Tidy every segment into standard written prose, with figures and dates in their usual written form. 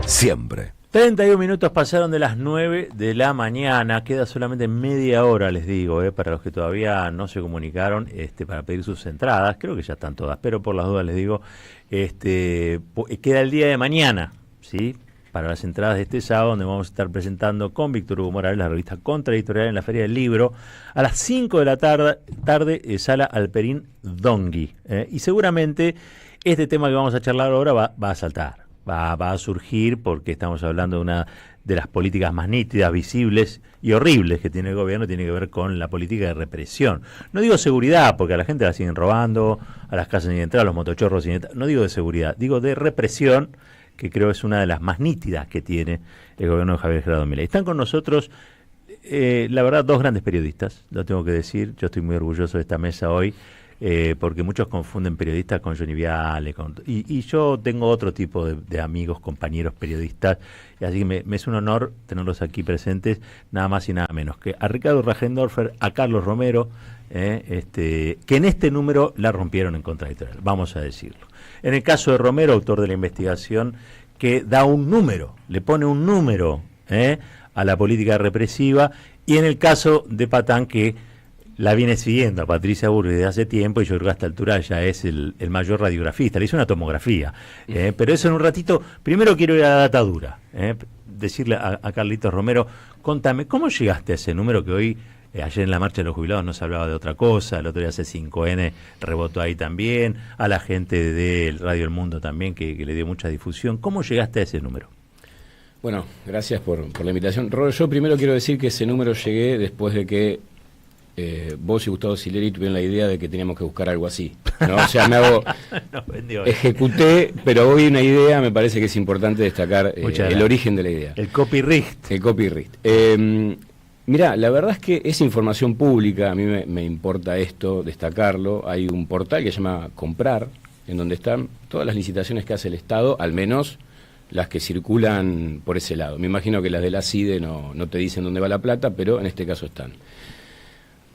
siempre. 31 minutos pasaron de las 9 de la mañana, queda solamente media hora, les digo, para los que todavía no se comunicaron para pedir sus entradas, creo que ya están todas, pero por las dudas les digo, queda el día de mañana, ¿sí? Para las entradas de este sábado, donde vamos a estar presentando con Víctor Hugo Morales la revista Contraeditorial en la Feria del Libro, a las 5 de la tarde, Sala Alperín Dongui, y seguramente este tema que vamos a charlar ahora va a saltar. Va a surgir porque estamos hablando de una de las políticas más nítidas, visibles y horribles que tiene el gobierno, tiene que ver con la política de represión. No digo seguridad, porque a la gente la siguen robando, a las casas sin entrar, a los motochorros sin entrar. No digo de seguridad, digo de represión, que creo es una de las más nítidas que tiene el gobierno de Javier Gerardo Milei. Están con nosotros, la verdad, dos grandes periodistas, lo tengo que decir. Yo estoy muy orgulloso de esta mesa hoy. Porque muchos confunden periodistas con Johnny Viale, y yo tengo otro tipo de amigos, compañeros periodistas, y así que me es un honor tenerlos aquí presentes, nada más y nada menos que a Ricardo Rajendorfer, a Carlos Romero, que en este número la rompieron en Contraeditorial, vamos a decirlo. En el caso de Romero, autor de la investigación que da un número, le pone un número a la política represiva, y en el caso de Patán, que la viene siguiendo a Patricia Bullrich desde hace tiempo, y yo creo que a esta altura ya es el mayor radiografista, le hizo una tomografía, pero eso en un ratito. Primero quiero ir a la data dura, decirle a Carlitos Romero, contame, ¿cómo llegaste a ese número que hoy, ayer en la marcha de los jubilados no se hablaba de otra cosa, el otro día C5N rebotó ahí también, a la gente de Radio El Mundo también que le dio mucha difusión? ¿Cómo llegaste a ese número? Bueno, gracias por la invitación. Robert, yo primero quiero decir que ese número llegué después de que vos y Gustavo Sileri tuvieron la idea de que teníamos que buscar algo así, ¿no? O sea, ejecuté, pero hoy una idea, me parece que es importante destacar el origen de la idea. El copyright. El copyright. Mirá, la verdad es que es información pública, a mí me importa esto, destacarlo. Hay un portal que se llama Comprar, en donde están todas las licitaciones que hace el Estado, al menos las que circulan por ese lado. Me imagino que las de la CIDE no te dicen dónde va la plata, pero en este caso están.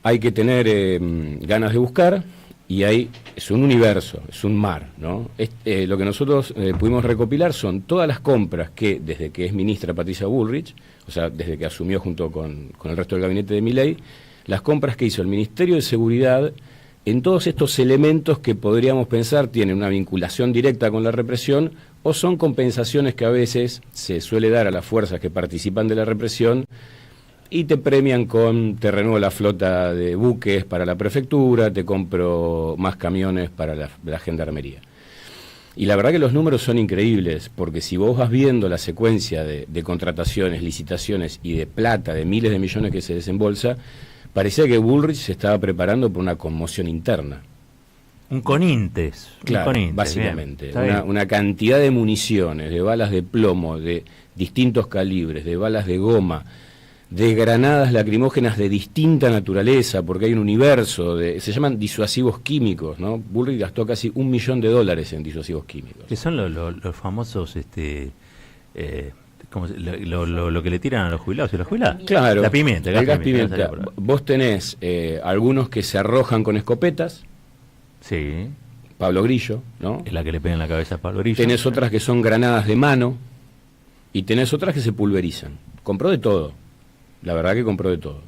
Hay que tener ganas de buscar, y es un universo, es un mar, ¿no? Lo que nosotros pudimos recopilar son todas las compras que, desde que es ministra Patricia Bullrich, o sea, desde que asumió junto con el resto del gabinete de Milei, las compras que hizo el Ministerio de Seguridad en todos estos elementos que podríamos pensar tienen una vinculación directa con la represión, o son compensaciones que a veces se suele dar a las fuerzas que participan de la represión, y te premian con: te renuevo la flota de buques para la prefectura, te compro más camiones para la gendarmería. Y la verdad que los números son increíbles, porque si vos vas viendo la secuencia de contrataciones, licitaciones y de plata, de miles de millones que se desembolsa, parecía que Bullrich se estaba preparando por una conmoción interna. Un conintes. Claro, básicamente. Una cantidad de municiones, de balas de plomo, de distintos calibres, de balas de goma, de granadas lacrimógenas de distinta naturaleza, porque hay un universo se llaman disuasivos químicos, ¿no? Bullrich gastó casi $1 millón en disuasivos químicos. Que son los famosos, lo que le tiran a los jubilados y a los jubilados. Claro. La pimienta. El gas pimienta. Vos tenés algunos que se arrojan con escopetas. Sí. Pablo Grillo, ¿no? Es la que le pega en la cabeza a Pablo Grillo. Tenés otras que son granadas de mano, y tenés otras que se pulverizan. Compró de todo. La verdad que compró de todo.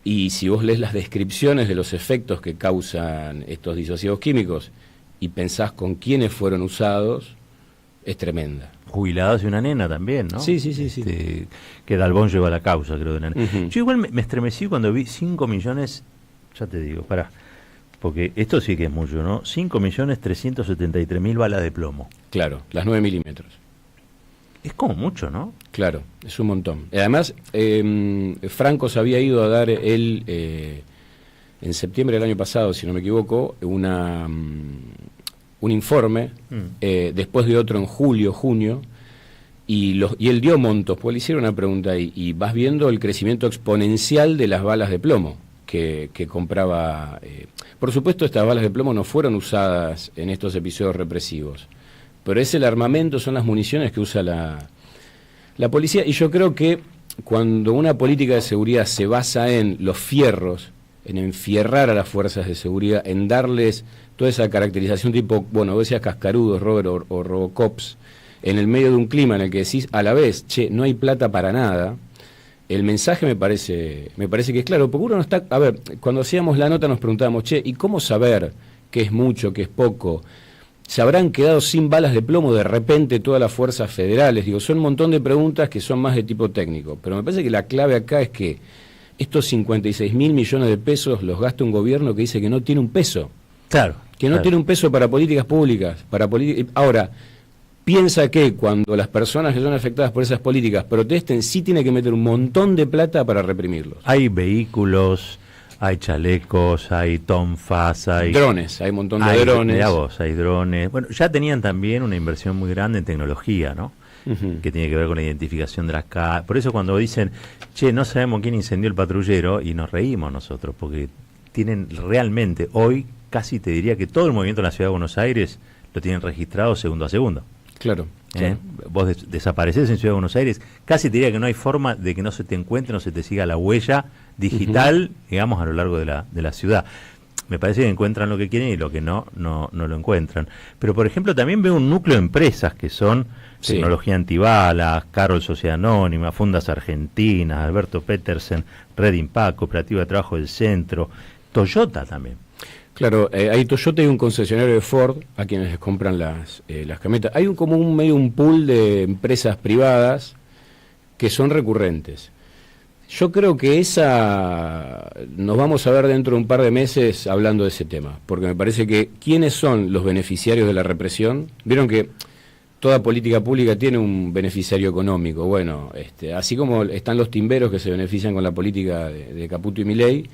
Y si vos lees las descripciones de los efectos que causan estos disuasivos químicos y pensás con quiénes fueron usados, es tremenda. Jubilados y una nena también, ¿no? Sí. Que Dalbón lleva la causa, creo, de nena. Uh-huh. Yo igual me estremecí cuando vi 5 millones, ya te digo, porque esto sí que es mucho, ¿no? 5.373.000 balas de plomo. Claro, las 9 milímetros. Es como mucho, ¿no? Claro, es un montón. Además, Franco se había ido a dar en septiembre del año pasado, si no me equivoco, un informe, después de otro en julio, junio, y él dio montos, pues le hicieron una pregunta y vas viendo el crecimiento exponencial de las balas de plomo que compraba. Por supuesto, estas balas de plomo no fueron usadas en estos episodios represivos, pero es el armamento, son las municiones que usa la policía. Y yo creo que cuando una política de seguridad se basa en los fierros, en enfierrar a las fuerzas de seguridad, en darles toda esa caracterización tipo, bueno, vos decías cascarudos, Robert, o Robocops, en el medio de un clima en el que decís a la vez, che, no hay plata para nada, el mensaje me parece que es claro, porque uno no está, a ver, cuando hacíamos la nota nos preguntábamos, che, ¿y cómo saber qué es mucho, qué es poco? ¿Se habrán quedado sin balas de plomo de repente todas las fuerzas federales? Digo, son un montón de preguntas que son más de tipo técnico, pero me parece que la clave acá es que estos 56.000 millones de pesos los gasta un gobierno que dice que no tiene un peso. Claro. Que no tiene un peso para políticas públicas. Ahora, piensa que cuando las personas que son afectadas por esas políticas protesten, sí tiene que meter un montón de plata para reprimirlos. Hay vehículos, hay chalecos, hay tonfas, hay drones, hay un montón de drones. Mirá vos, hay drones. Bueno, ya tenían también una inversión muy grande en tecnología, ¿no? Que tiene que ver con la identificación de las calles. Por eso cuando dicen, che, no sabemos quién incendió el patrullero, y nos reímos nosotros, porque tienen realmente, hoy casi te diría que todo el movimiento en la Ciudad de Buenos Aires lo tienen registrado segundo a segundo. Claro. Vos desapareces en Ciudad de Buenos Aires, casi te diría que no hay forma de que no se te encuentre, no se te siga la huella digital, digamos, a lo largo de la ciudad. Me parece que encuentran lo que quieren y lo que no lo encuentran. Pero, por ejemplo, también veo un núcleo de empresas que son Tecnología Antibalas, Carol Sociedad Anónima, Fundas Argentinas, Alberto Petersen, Red Impact, Cooperativa de Trabajo del Centro, Toyota también. Claro, hay Toyota y un concesionario de Ford a quienes les compran las camionetas. Hay un pool de empresas privadas que son recurrentes. Yo creo que nos vamos a ver dentro de un par de meses hablando de ese tema, porque me parece que ¿quiénes son los beneficiarios de la represión? Vieron que toda política pública tiene un beneficiario económico. Bueno, así como están los timberos que se benefician con la política de Caputo y Milei,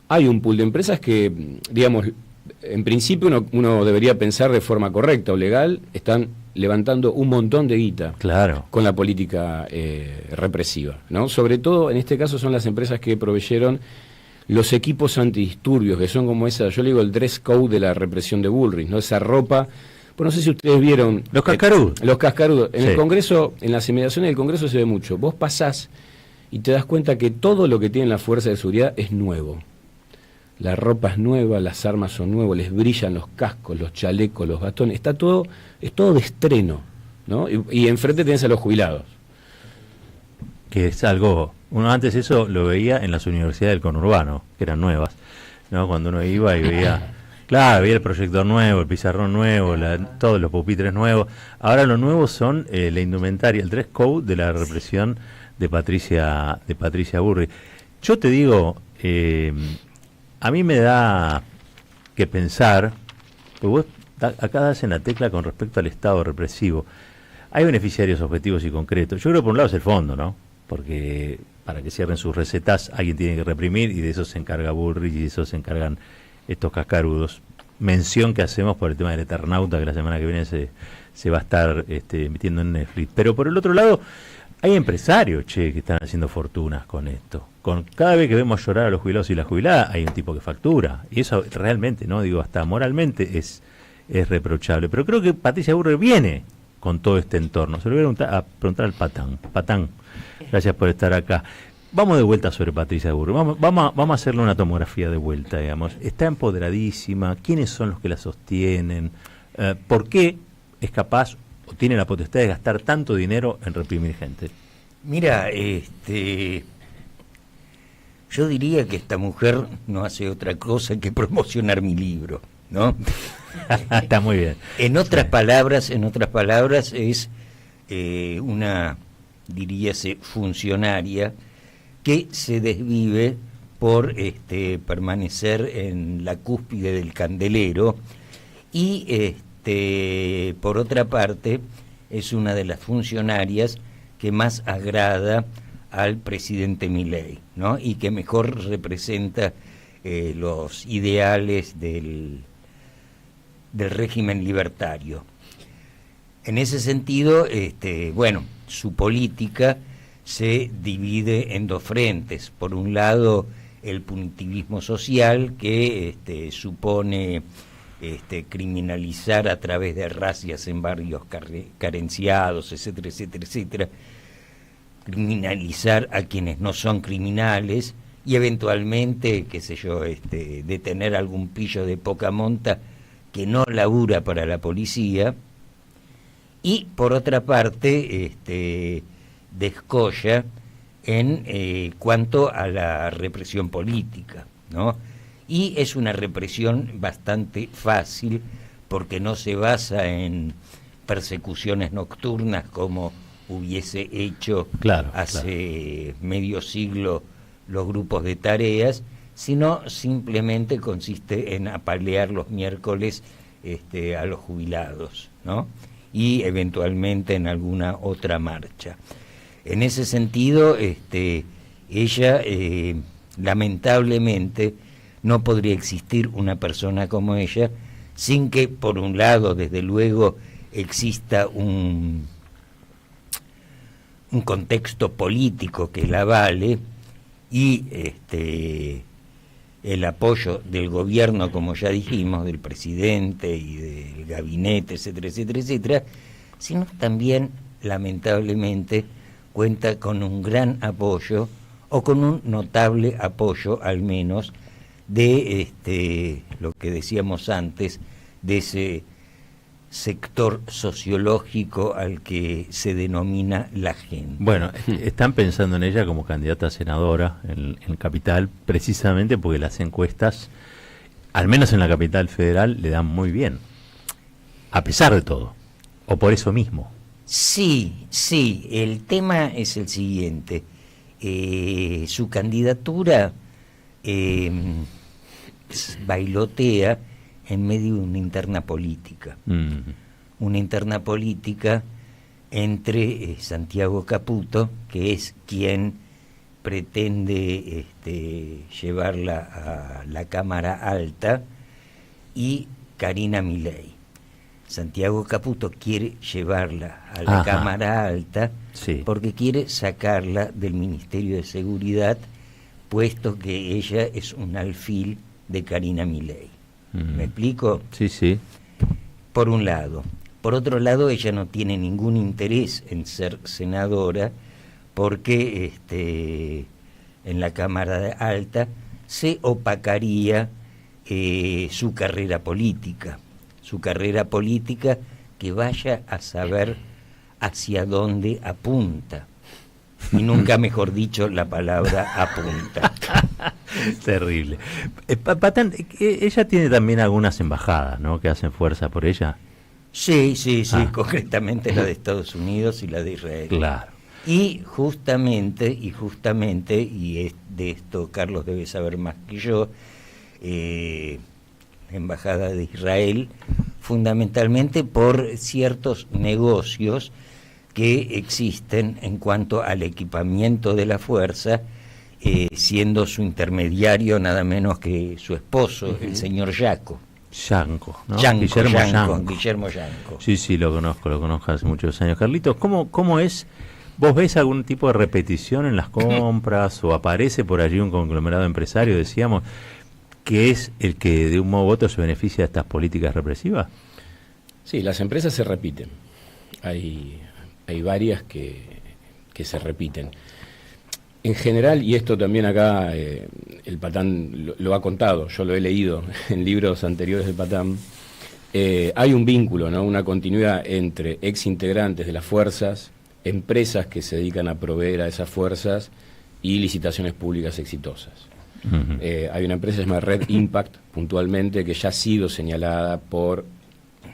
hay un pool de empresas que, digamos, en principio uno debería pensar de forma correcta o legal, están levantando un montón de guita con la política represiva, ¿no? Sobre todo, en este caso, son las empresas que proveyeron los equipos antidisturbios, que son como esa, yo le digo el dress code de la represión de Bullrich, ¿no? Esa ropa, pues no sé si ustedes vieron... Los cascarudos. Los cascarudos. En el Congreso, en las inmediaciones del Congreso se ve mucho. Vos pasás y te das cuenta que todo lo que tienen las fuerzas de seguridad es nuevo. La ropa es nueva, las armas son nuevas, les brillan los cascos, los chalecos, los bastones, es todo de estreno, ¿no? Y enfrente tenés a los jubilados. Que es algo, uno antes eso lo veía en las universidades del conurbano, que eran nuevas, ¿no? Cuando uno iba y veía, claro, veía el proyector nuevo, el pizarrón nuevo, todos los pupitres nuevos. Ahora lo nuevo son la indumentaria, el dress code de la represión de Patricia Bullrich. Yo te digo, a mí me da que pensar, porque vos acá das en la tecla con respecto al Estado represivo. Hay beneficiarios objetivos y concretos. Yo creo que por un lado es el fondo, ¿no? Porque para que cierren sus recetas alguien tiene que reprimir y de eso se encarga Bullrich y de eso se encargan estos cascarudos. Mención que hacemos por el tema del Eternauta, que la semana que viene se va a estar emitiendo en Netflix. Pero por el otro lado, hay empresarios, que están haciendo fortunas con esto. Cada vez que vemos llorar a los jubilados y las jubiladas, hay un tipo que factura. Y eso realmente, no digo, hasta moralmente es reprochable. Pero creo que Patricia Bullrich viene con todo este entorno. Se lo voy a preguntar al Patán. Gracias por estar acá. Vamos de vuelta sobre Patricia Bullrich. Vamos a hacerle una tomografía de vuelta, digamos. Está empoderadísima. ¿Quiénes son los que la sostienen? ¿Por qué es capaz o tiene la potestad de gastar tanto dinero en reprimir gente? Mira, yo diría que esta mujer no hace otra cosa que promocionar mi libro, ¿no? Está muy bien. En otras palabras es una, diríase, funcionaria que se desvive por permanecer en la cúspide del candelero y por otra parte es una de las funcionarias que más agrada al presidente Milei, ¿no? Y que mejor representa los ideales del régimen libertario. En ese sentido, su política se divide en dos frentes. Por un lado, el punitivismo social, que supone criminalizar a través de racias en barrios carenciados, etcétera, etcétera, etcétera, criminalizar a quienes no son criminales y eventualmente, detener algún pillo de poca monta que no labura para la policía. y por otra parte descolla en cuanto a la represión política, ¿no? Y es una represión bastante fácil porque no se basa en persecuciones nocturnas como hubiese hecho hace medio siglo los grupos de tareas, sino simplemente consiste en apalear los miércoles a los jubilados, ¿no? Y eventualmente en alguna otra marcha. En ese sentido, ella lamentablemente no podría existir una persona como ella sin que, por un lado, desde luego, exista un contexto político que la avale y el apoyo del gobierno, como ya dijimos, del presidente y del gabinete, etcétera, etcétera, etcétera, sino también, lamentablemente, cuenta con un gran apoyo, o con un notable apoyo, al menos, de lo que decíamos antes, de ese sector sociológico al que se denomina la gente. Bueno, están pensando en ella como candidata a senadora en Capital, precisamente porque las encuestas, al menos en la Capital Federal, le dan muy bien, a pesar de todo, o por eso mismo. Sí, el tema es el siguiente. Su candidatura bailotea en medio de una interna política. Una interna política entre Santiago Caputo, que es quien pretende llevarla a la Cámara Alta, y Karina Milei. Santiago Caputo quiere llevarla a la Cámara Alta porque quiere sacarla del Ministerio de Seguridad, puesto que ella es un alfil de Karina Milei. ¿Me explico? Sí. Por un lado. Por otro lado, ella no tiene ningún interés en ser senadora porque en la Cámara Alta se opacaría su carrera política. Su carrera política, que vaya a saber hacia dónde apunta. Y nunca mejor dicho la palabra apunta. Terrible. Patán, ella tiene también algunas embajadas, ¿no?, que hacen fuerza por ella. Sí, concretamente la de Estados Unidos y la de Israel. Claro. Y justamente, y de esto Carlos debe saber más que yo, la Embajada de Israel, fundamentalmente por ciertos negocios que existen en cuanto al equipamiento de la fuerza, siendo su intermediario nada menos que su esposo, el señor Yanco, ¿no? Guillermo Yanco. Sí, lo conozco hace muchos años. Carlitos, ¿cómo es? ¿Vos ves algún tipo de repetición en las compras o aparece por allí un conglomerado empresario, decíamos, que es el que de un modo u otro se beneficia de estas políticas represivas? Sí, las empresas se repiten. Hay varias que se repiten. En general, y esto también acá el Patán lo ha contado, yo lo he leído en libros anteriores del Patán, hay un vínculo, ¿no?, una continuidad entre exintegrantes de las fuerzas, empresas que se dedican a proveer a esas fuerzas y licitaciones públicas exitosas. Hay una empresa llamada Red Impact, puntualmente, que ya ha sido señalada por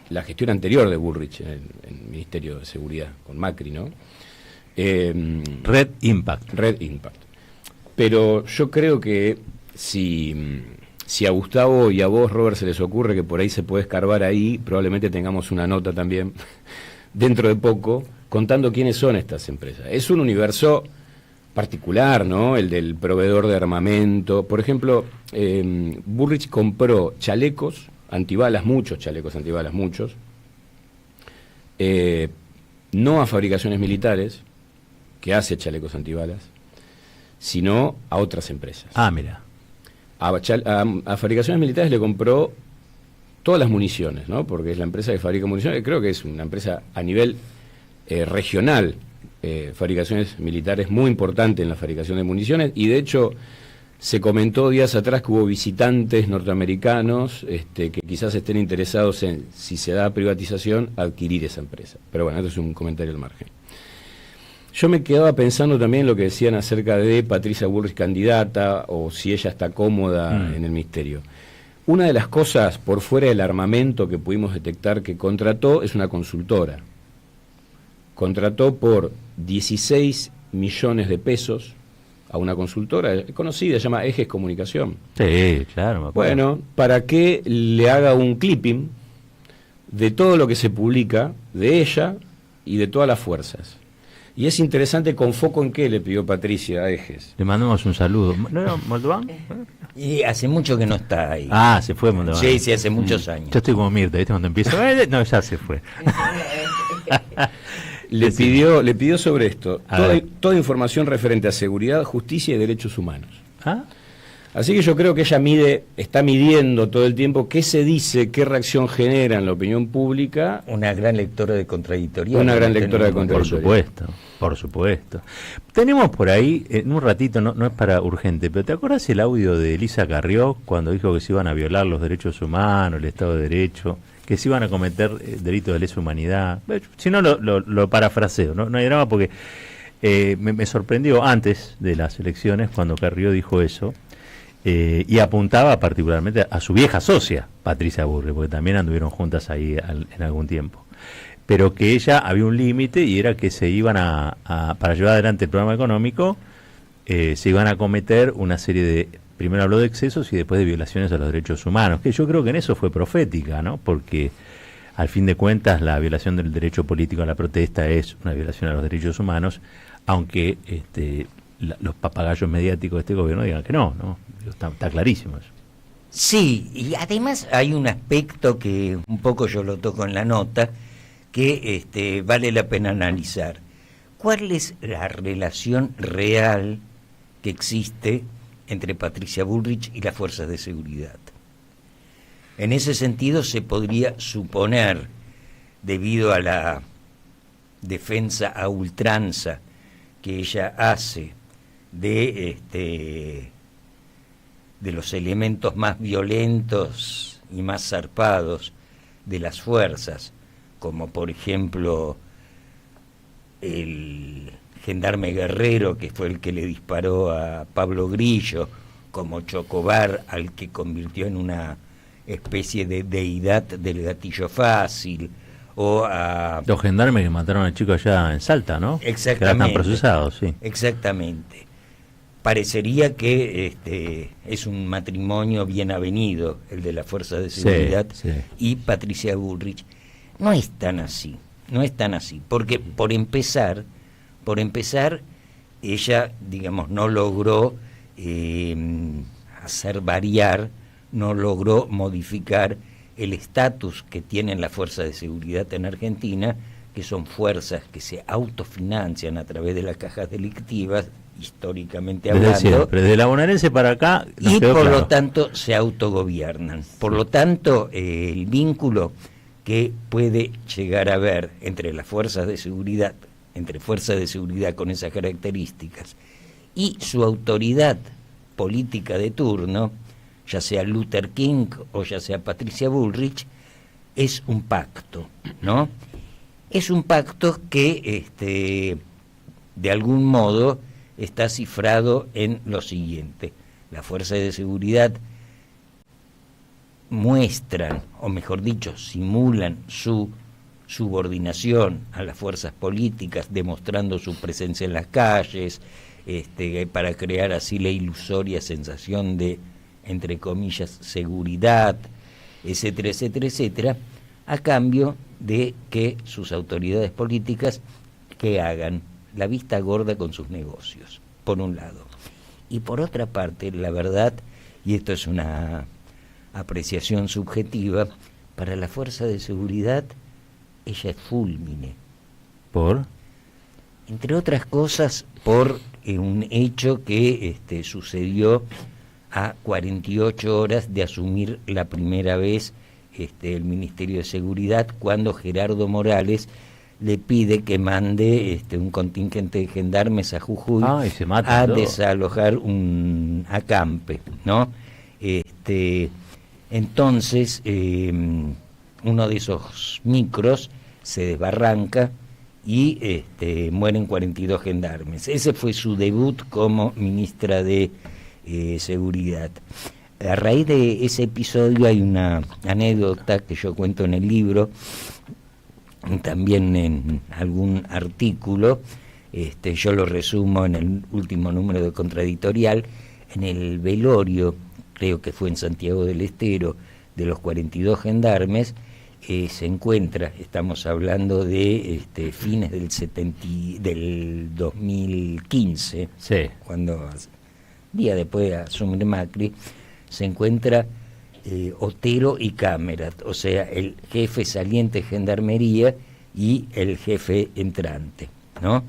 la gestión anterior de Bullrich en el Ministerio de Seguridad, con Macri, ¿no? Red Impact. Pero yo creo que si a Gustavo y a vos, Robert, se les ocurre que por ahí se puede escarbar ahí, probablemente tengamos una nota también dentro de poco contando quiénes son estas empresas. Es un universo particular, ¿no?, el del proveedor de armamento. Por ejemplo, Bullrich compró chalecos antibalas, muchos chalecos antibalas, no a fabricaciones militares, que hace chalecos antibalas, sino a otras empresas. Mira. A fabricaciones militares le compró todas las municiones, ¿no?, porque es la empresa que fabrica municiones, creo que es una empresa a nivel regional, fabricaciones militares muy importante en la fabricación de municiones, y de hecho Se comentó días atrás que hubo visitantes norteamericanos que quizás estén interesados en, si se da privatización, adquirir esa empresa. Pero bueno, esto es un comentario al margen. Yo me quedaba pensando también lo que decían acerca de Patricia Bullrich candidata, o si ella está cómoda en el ministerio. Una de las cosas por fuera del armamento que pudimos detectar que contrató es una consultora. Contrató por 16 millones de pesos a una consultora conocida, se llama Ejes Comunicación. Sí, claro, me acuerdo. Bueno, para que le haga un clipping de todo lo que se publica de ella y de todas las fuerzas. Y es interesante con foco en qué le pidió Patricia a Ejes. Le mandamos un saludo. ¿No era Moldován? Y hace mucho que no está ahí. Ah, se fue Moldován. Sí, hace muchos años. Yo estoy como Mirta, ¿viste? Cuando empiezo, no, ya se fue. Le pidió sobre esto toda información referente a seguridad, justicia y derechos humanos. ¿Ah? Así que yo creo que ella está midiendo todo el tiempo qué se dice, qué reacción genera en la opinión pública. Una gran lectora de contradictorial. Una gran lectora de contradictorial. Por supuesto. Tenemos por ahí, en un ratito, no es para urgente, pero ¿te acuerdas el audio de Elisa Carrió cuando dijo que se iban a violar los derechos humanos, el Estado de Derecho, que se iban a cometer delitos de lesa humanidad? Si no, lo parafraseo, no hay drama, porque me sorprendió antes de las elecciones cuando Carrió dijo eso. Y apuntaba particularmente a su vieja socia, Patricia Bullrich, porque también anduvieron juntas ahí en algún tiempo. Pero que ella había un límite y era que se iban para llevar adelante el programa económico, se iban a cometer una serie de, primero habló de excesos y después de violaciones a los derechos humanos, que yo creo que en eso fue profética, ¿no? Porque al fin de cuentas la violación del derecho político a la protesta es una violación a los derechos humanos, aunque los papagayos mediáticos de este gobierno digan que no. Está clarísimo eso. Sí, y además hay un aspecto que un poco yo lo toco en la nota, que vale la pena analizar. ¿Cuál es la relación real que existe entre Patricia Bullrich y las fuerzas de seguridad? En ese sentido se podría suponer, debido a la defensa a ultranza que ella hace de los elementos más violentos y más zarpados de las fuerzas, como por ejemplo el gendarme Guerrero, que fue el que le disparó a Pablo Grillo, como Chocobar, al que convirtió en una especie de deidad del gatillo fácil, o a... Los gendarmes que mataron al chico allá en Salta, ¿no? Exactamente. Que ahora están procesados, sí. Exactamente. Parecería que es un matrimonio bien avenido, el de la Fuerza de Seguridad y Patricia Bullrich. No es tan así, porque por empezar, ella, digamos, no logró hacer variar, no logró modificar el estatus que tienen las fuerzas de seguridad en Argentina, que son fuerzas que se autofinancian a través de las cajas delictivas, históricamente hablando, desde la bonaerense para acá, y por lo tanto se autogobiernan. Por lo tanto, el vínculo que puede llegar a haber entre las fuerzas de seguridad, entre fuerzas de seguridad con esas características, y su autoridad política de turno, ya sea Luther King o ya sea Patricia Bullrich, es un pacto, ¿no? Es un pacto que de algún modo está cifrado en lo siguiente: las fuerzas de seguridad muestran, o mejor dicho, simulan su subordinación a las fuerzas políticas, demostrando su presencia en las calles, para crear así la ilusoria sensación de, entre comillas, seguridad, etcétera, etcétera, etcétera, a cambio de que sus autoridades políticas que hagan la vista gorda con sus negocios, por un lado. Y por otra parte, la verdad, y esto es una apreciación subjetiva, para la fuerza de seguridad ella es fúlmine. ¿Por? Entre otras cosas, por un hecho que sucedió a 48 horas de asumir la primera vez el Ministerio de Seguridad, cuando Gerardo Morales le pide que mande un contingente de gendarmes a Jujuy y se matan a todos. desalojar un acampe, ¿no? Entonces, uno de esos micros se desbarranca y mueren 42 gendarmes. Ese fue su debut como ministra de Seguridad. A raíz de ese episodio hay una anécdota que yo cuento en el libro, también en algún artículo, yo lo resumo en el último número de Contraeditorial. En el velorio, creo que fue en Santiago del Estero, de los 42 gendarmes, se encuentra, estamos hablando de fines del 2015, Sí. cuando, día después de asumir Macri, se encuentra Otero y Cámerat, o sea, el jefe saliente de Gendarmería y el jefe entrante, ¿no?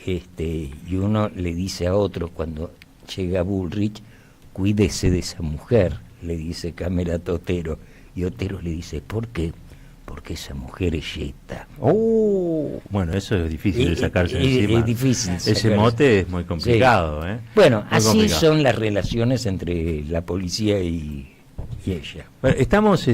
Y uno le dice a otro cuando llega Bullrich, cuídese de esa mujer, le dice Cámerat a Otero, y Otero le dice, ¿por qué? Porque esa mujer es yeta. Bueno, eso es difícil de sacarse encima. Es difícil Ese sacarse. mote es muy complicado, Sí. ¿eh? Bueno, Muy así complicado. son las relaciones entre la policía y ella. Bueno, estamos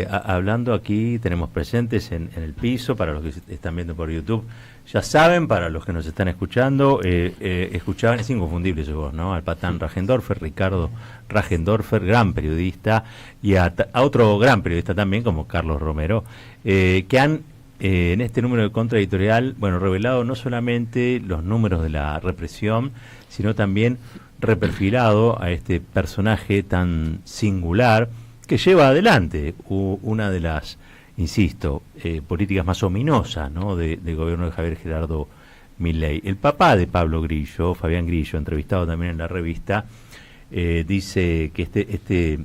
hablando aquí, tenemos presentes en el piso, para los que están viendo por YouTube, ya saben, para los que nos están escuchando, escuchaban, es inconfundible su voz, ¿no? Al patán Rajendorfer, Ricardo Rajendorfer, gran periodista, y a otro gran periodista también, como Carlos Romero, que han, en este número de Contraeditorial, bueno, revelado no solamente los números de la represión, sino también reperfilado a este personaje tan singular que lleva adelante una de las, insisto, políticas más ominosas, ¿no? del gobierno de Javier Gerardo Milei. El papá de Pablo Grillo, Fabián Grillo, entrevistado también en la revista, dice que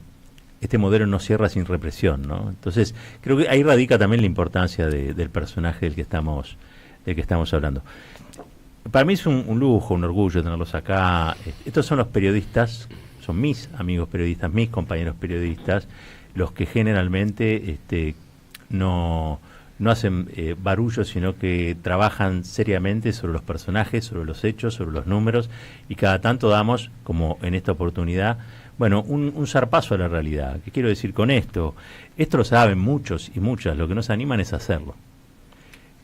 este modelo no cierra sin represión, ¿no? Entonces, creo que ahí radica también la importancia del personaje del que estamos hablando. Para mí es un lujo, un orgullo tenerlos acá. Estos son los periodistas, son mis amigos periodistas, mis compañeros periodistas, los que generalmente no hacen barullo, sino que trabajan seriamente sobre los personajes, sobre los hechos, sobre los números, y cada tanto damos, como en esta oportunidad, bueno, un zarpazo a la realidad. ¿Qué quiero decir con esto? Esto lo saben muchos y muchas, lo que nos animan es hacerlo.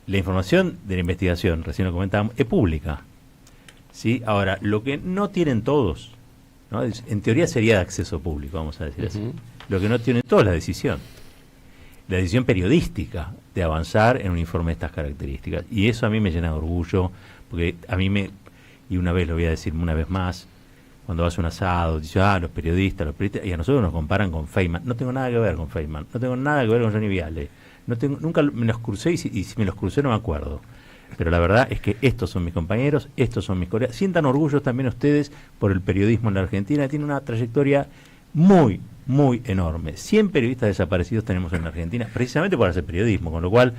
La información de la investigación, recién lo comentábamos, es pública, ¿sí? Ahora, lo que no tienen todos, ¿no? En teoría sería de acceso público, vamos a decir así. Lo que no tienen todos es la decisión periodística de avanzar en un informe de estas características. Y eso a mí me llena de orgullo, porque y una vez lo voy a decir una vez más, cuando vas a un asado, dice, los periodistas, y a nosotros nos comparan con Feynman. No tengo nada que ver con Feynman, no tengo nada que ver con Johnny Viale. Nunca me los crucé, y si me los crucé no me acuerdo. Pero la verdad es que estos son mis compañeros, estos son mis colegas. Sientan orgullo también ustedes por el periodismo en la Argentina. Tiene una trayectoria muy, muy enorme. 100 periodistas desaparecidos tenemos en la Argentina, precisamente por hacer periodismo, con lo cual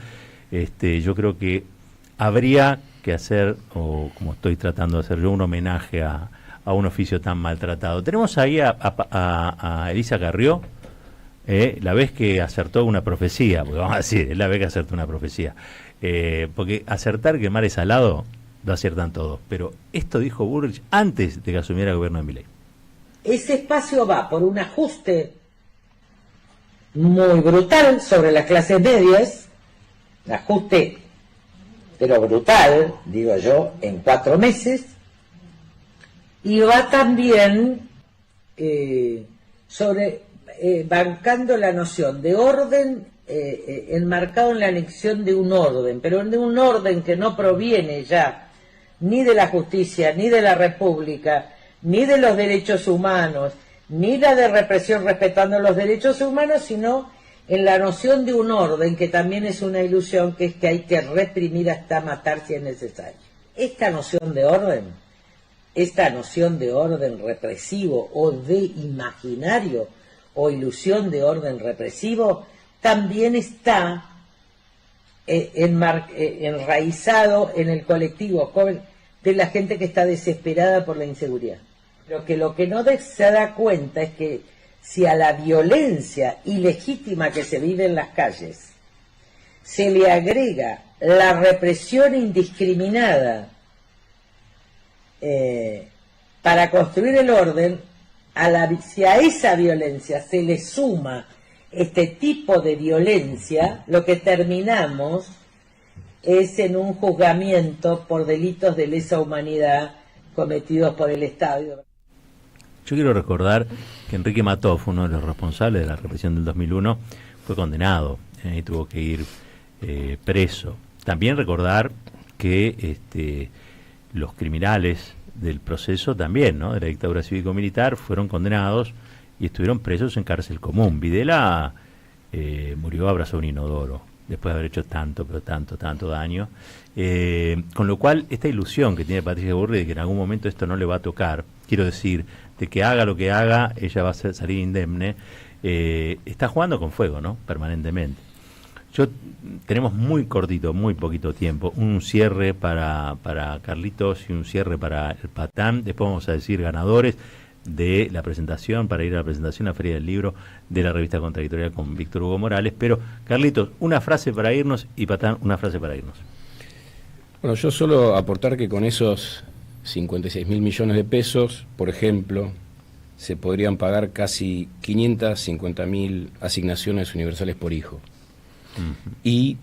yo creo que habría que hacer, o como estoy tratando de hacer yo, un homenaje a un oficio tan maltratado. Tenemos ahí a Elisa Carrió, la vez que acertó una profecía, porque vamos a decir, es la vez que acertó una profecía, porque acertar que el mar es salado, lo aciertan todos, pero esto dijo Bullrich antes de que asumiera el gobierno de Milei. Ese espacio va por un ajuste muy brutal sobre las clases medias, un ajuste pero brutal, digo yo, en 4 meses, y va también bancando la noción de orden, enmarcado en la anexión de un orden, pero de un orden que no proviene ya ni de la justicia, ni de la república, ni de los derechos humanos, ni la de represión respetando los derechos humanos, sino en la noción de un orden que también es una ilusión, que es que hay que reprimir hasta matar si es necesario. Esta noción de orden represivo o de imaginario o ilusión de orden represivo también está enraizado en el colectivo joven de la gente que está desesperada por la inseguridad. Pero que lo que no se da cuenta es que si a la violencia ilegítima que se vive en las calles se le agrega la represión indiscriminada para construir el orden, si a esa violencia se le suma este tipo de violencia, lo que terminamos es en un juzgamiento por delitos de lesa humanidad cometidos por el Estado. Yo quiero recordar que Enrique Matoff, uno de los responsables de la represión del 2001, fue condenado y tuvo que ir preso. También recordar que los criminales del proceso también, ¿no?, de la dictadura cívico-militar, fueron condenados y estuvieron presos en cárcel común. Videla murió abrazado a un inodoro, después de haber hecho tanto daño. Con lo cual, esta ilusión que tiene Patricia Burri de que en algún momento esto no le va a tocar, quiero decir, de que haga lo que haga, ella va a salir indemne, está jugando con fuego, ¿no?, permanentemente. Tenemos muy cortito, muy poquito tiempo, un cierre para Carlitos y un cierre para el Patán. Después vamos a decir ganadores de la presentación, para ir a la presentación a la Feria del Libro de la revista Contradictorial con Víctor Hugo Morales. Pero, Carlitos, una frase para irnos, y Patán, una frase para irnos. Bueno, yo solo aportar que con esos 56.000 millones de pesos, por ejemplo, se podrían pagar casi 550.000 asignaciones universales por hijo. Y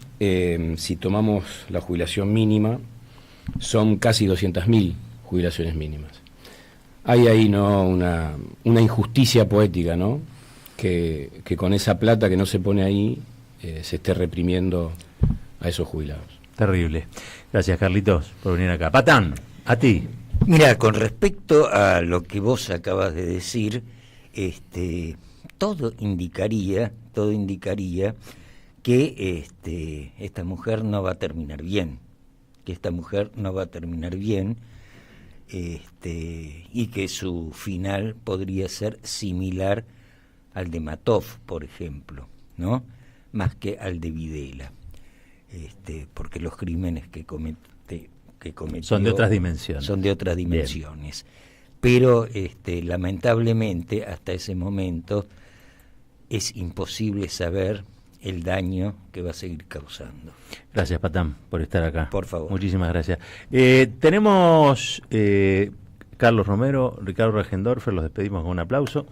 si tomamos la jubilación mínima, son casi 200.000 jubilaciones mínimas. Hay ahí, ¿no?, una injusticia poética, ¿no?, que con esa plata que no se pone ahí se esté reprimiendo a esos jubilados. Terrible. Gracias, Carlitos, por venir acá. Patán, a ti. Mira, con respecto a lo que vos acabas de decir, todo indicaría que esta mujer no va a terminar bien, y que su final podría ser similar al de Matoff, por ejemplo, ¿no?, más que al de Videla, porque los crímenes que cometió son de otras dimensiones. Bien. Pero lamentablemente hasta ese momento es imposible saber el daño que va a seguir causando. Gracias, Patán, por estar acá. Por favor. Muchísimas gracias. Tenemos Carlos Romero, Ricardo Regendorfer, los despedimos con un aplauso.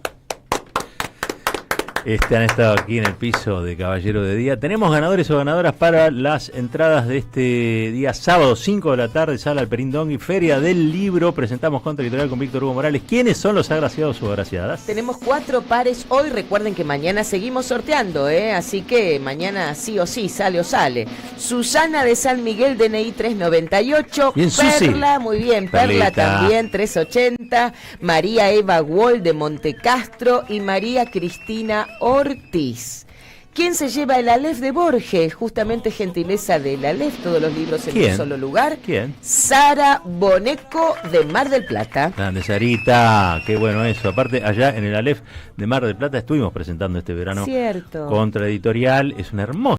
Han estado aquí en el piso de Caballero de Día. Tenemos ganadores o ganadoras para las entradas de este día sábado, 5 de la tarde, Sala Alperindongui, Feria del Libro. Presentamos Contradictorial con Víctor Hugo Morales. ¿Quiénes son los agraciados o agraciadas? Tenemos 4 pares hoy. Recuerden que mañana seguimos sorteando, así que mañana sí o sí, sale o sale. Susana de San Miguel, DNI 398. Bien, Perla, muy bien. Perla también, 380. María Eva Wall de Montecastro y María Cristina Ortiz. ¿Quién se lleva el Aleph de Borges? Justamente gentileza del Aleph, todos los libros en un solo lugar. ¿Quién? Sara Boneco de Mar del Plata. Grande Sarita, qué bueno eso. Aparte, allá en el Aleph de Mar del Plata estuvimos presentando este verano. Cierto. Contradictorial, es una hermosa